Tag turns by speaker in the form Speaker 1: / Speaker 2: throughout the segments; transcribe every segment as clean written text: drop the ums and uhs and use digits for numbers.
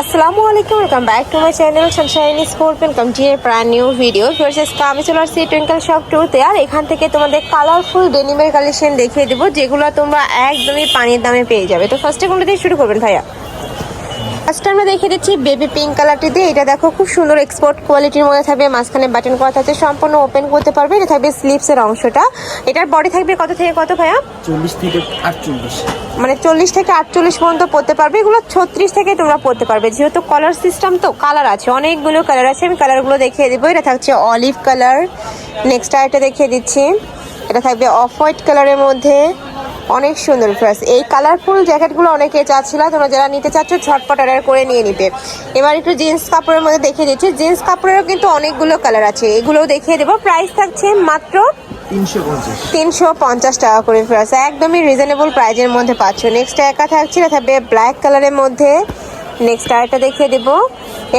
Speaker 1: আসসালামু আলাইকুম, welcome back to my channel Sunshine sport. Welcome to A brand new video. First আমি চলে আসছি টুইঙ্কেল শপ 2-তে। আর এখান থেকে তোমাদের কালারফুল ডেনিমের কালেকশন দেখিয়ে দেবো, যেগুলো তোমরা একদমই পানির দামে পেয়ে যাবে। তো ফার্স্টে কোনটা দিয়ে শুরু করবেন ভাইয়া? ফার্স্ট আমরা দেখিয়ে দিচ্ছি বেবি পিঙ্ক কালারটি দিয়ে। এটা দেখো খুব সুন্দর এক্সপোর্ট কোয়ালিটির মধ্যে থাকবে, মাঝখানে বাটন করা থাকছে, সম্পূর্ণ ওপেন করতে পারবে। এটা থাকবে স্লিভসের অংশটা। এটার বডি থাকবে কত থেকে কত ভাইয়া?
Speaker 2: 40 থেকে 48,
Speaker 1: মানে 40 থেকে 48 পর্যন্ত পড়তে পারবে। এগুলো 36 থেকে তোমরা পড়তে পারবে, যেহেতু কলার সিস্টেম, তো কালার আছে, অনেকগুলো কালার আছে। আমি কালারগুলো দেখিয়ে দেবো। এটা থাকছে অলিভ কালার। নেক্সট আরেকটা দেখিয়ে দিচ্ছি, এটা থাকবে অফ হোয়াইট কালারের মধ্যে, অনেক সুন্দর ফ্রেশ। এই কালারফুল জ্যাকেটগুলো অনেকে চাচ্ছিল, তোমরা যারা নিতে চাচ্ছ ঝটপট অর্ডার করে নিয়ে নিবে। এবার একটু জিন্স কাপড়ের মধ্যে দেখিয়ে দিচ্ছি। জিন্স কাপড়েরও কিন্তু অনেকগুলো কালার আছে, এগুলোও দেখিয়ে দেবো। প্রাইস থাকছে মাত্র 350 টাকা করে ফ্রেশ, একদমই রিজনেবল প্রাইজের মধ্যে পাচ্ছ। নেক্সট একা থাকছে, এটা থাকবে ব্ল্যাক কালারের মধ্যে। নেক্সট আরেকটা দেখিয়ে দেবো,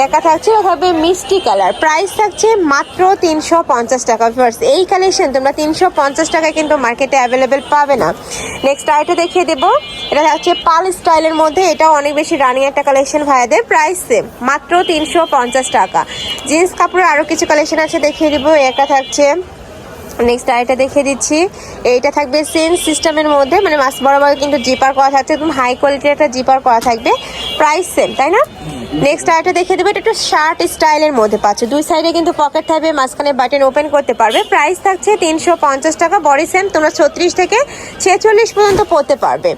Speaker 1: একা থাকছে, এটা থাকবে মিষ্টি কালার। প্রাইস থাকছে মাত্র 350 টাকা ফ্রেশ। এই কালেকশন তোমরা 350 টাকায় কিন্তু মার্কেটে অ্যাভেলেবেল পাবে না। নেক্সট আরেকটা দেখিয়ে দেবো, এটা থাকছে পাল স্টাইলের মধ্যে। এটাও অনেক বেশি রানিং একটা কালেকশন ভাইয়াদের। প্রাইস সেম, মাত্র 350 টাকা। জিন্স কাপড়ের আরও কিছু কালেকশন আছে, দেখিয়ে দেবো। একা থাকছে, নেক্সট আরেকটা দেখিয়ে দিচ্ছি। এইটা থাকবে সেম সিস্টেমের মধ্যে, মানে মাছ বরাবর কিন্তু জিপার করা থাকছে, একদম হাই কোয়ালিটির একটা জিপার করা থাকবে। প্রাইস সেম, তাই না? নেক্সট আরেকটা দেখিয়ে দেবো, এটা একটু শার্ট স্টাইলের মধ্যে পাচ্ছ। দুই সাইডে কিন্তু পকেট থাকবে, মাঝখানে বাটন ওপেন করতে পারবে। প্রাইস থাকছে 350 টাকা। বডি সেম, তোমরা 36 থেকে 46 পর্যন্ত পড়তে পারবে।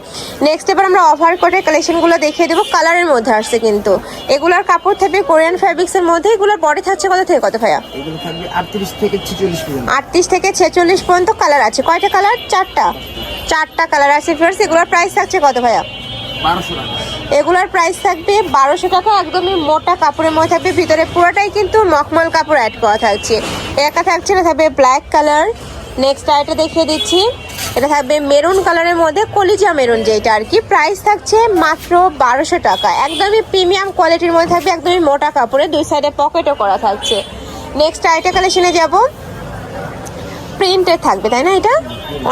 Speaker 1: নেক্সট এবার আমরা ওভার কোটের কালেকশনগুলো দেখিয়ে দেবো। কালারের মধ্যে আসছে কিন্তু, এগুলোর কাপড় থাকবে কোরিয়ান ফ্যাব্রিক্সের মধ্যে। এগুলোর বডি থাকছে কত থেকে কত ভাইয়া?
Speaker 2: এগুলো থাকবে 38 থেকে 46 পর্যন্ত।
Speaker 1: 38 থেকে 46 পর্যন্ত কালার আছে। কয়টা কালার? চারটা কালার আছে ফ্রেন্ডস। এগুলোর প্রাইস থাকছে কত ভাইয়া?
Speaker 2: 1200 টাকা।
Speaker 1: এগুলোর প্রাইস থাকবে 1200 টাকা। একদমই মোটা কাপড়ের মধ্যে থাকবে, ভিতরে পুরোটাই কিন্তু মখমল কাপড় অ্যাড করা থাকছে। একা থাকছে, না থাকবে ব্ল্যাক কালার। নেক্সট আরেকটা দেখিয়ে দিচ্ছি, এটা থাকবে মেরুন কালারের মধ্যে, কলিজা মেরুন যেটা আর কি। প্রাইস থাকছে মাত্র 1200 টাকা। একদমই প্রিমিয়াম কোয়ালিটির মধ্যে থাকবে, একদমই মোটা কাপড়ে, দুই সাইডে পকেটও করা থাকছে। নেক্সট আরেকটা কালেকশনে যাব, প্রিন্টেড থাকবে, তাই না? এটা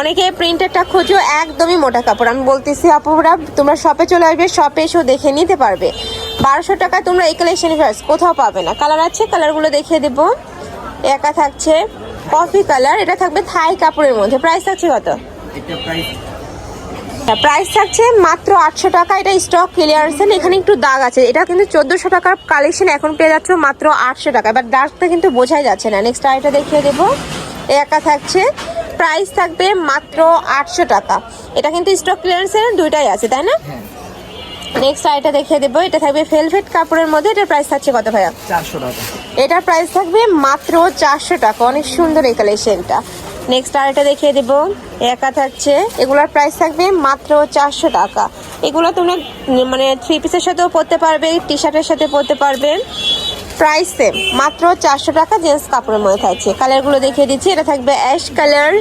Speaker 1: অনেকে প্রিন্টেডটা খোঁজো, একদমই মোটা কাপড়। আমি বলতেছি আপুরা, তোমরা শপে চলে আসবে, শপে এসেও দেখে নিতে পারবে। 1200 টাকায় তোমরা এই কালেকশন কোথাও পাবে না। কালার আছে, কালারগুলো দেখিয়ে দেবো। একা থাকছে কফি কালার, এটা থাকবে থাই কাপড়ের মধ্যে। প্রাইস থাকছে কত? প্রাইস থাকছে মাত্র 800 টাকা। এটা স্টক ক্লিয়ারেন্স, এখানে একটু দাগ আছে। এটা কিন্তু 1400 টাকার কালেকশন, এখন পেয়ে যাচ্ছ মাত্র 800 টাকা। এবার দাগটা কিন্তু বোঝাই যাচ্ছে না। নেক্সট আইটা দেখিয়ে দেবো, একা থাকছে, প্রাইস থাকবে মাত্র 800 টাকা। এটা কিন্তু স্টক ক্লিয়ারেন্সের দুইটাই আছে, তাই না? নেক্সট আইটা দেখিয়ে দেবো, এটা থাকবে ভেলভেট কাপড়ের মধ্যে। এটার প্রাইস থাকছে কত ভাইয়া?
Speaker 2: 400 টাকা।
Speaker 1: এটার প্রাইস থাকবে মাত্র 400 টাকা। অনেক সুন্দর এই কালেকশনটা। নেক্সট আরেকটা দেখিয়ে দেবো, একা থাকছে, এগুলোর প্রাইস থাকবে মাত্র 400 টাকা। এগুলো তোমরা মানে 3 পিসের সাথেও পরতে পারবে, টি শার্টের সাথে পরতে পারবে। প্রাইস সেম, মাত্র 400 টাকা। জেন্টস কাপড়ের মধ্যে থাকছে। কালারগুলো দেখিয়ে দিচ্ছি, এটা থাকবে অ্যাশ কালার।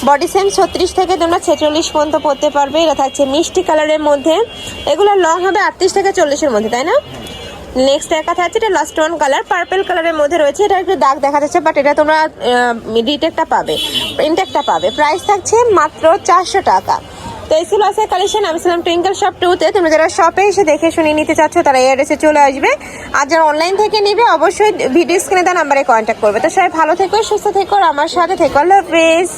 Speaker 1: বডি সেম, 36 থেকে তোমরা 46 পর্যন্ত পরতে পারবে। এটা থাকছে মিষ্টি কালারের মধ্যে। এগুলো লং হবে 38 থেকে 40-এর মধ্যে, তাই না? নেক্সট একা থাকছে, এটা লাস্ট ওয়ান কালার, পার্পল কালারের মধ্যে রয়েছে। এটা একটু দাগ দেখা যাচ্ছে, বাট এটা তোমরা রিটেকটা পাবে, ইনটেকটা পাবে। প্রাইস থাকছে মাত্র 400 টাকা। তো এই ছিল আছে কালেকশন। আমি ছিলাম টুইঙ্কেল শপ 2-তে। তোমরা যারা শপে এসে দেখে শুনে নিতে চাচ্ছ, তারা এই অ্যাড্রেসে চলে আসবে। আর যারা অনলাইন থেকে নিবে, অবশ্যই ভিডিও স্ক্রিনে দেওয়া নাম্বারে কন্ট্যাক্ট করবে। তো সবাই ভালো থেকো, সুস্থ থেকো, আর আমার সাথে থেকো। আল্লাহ হাফেজ।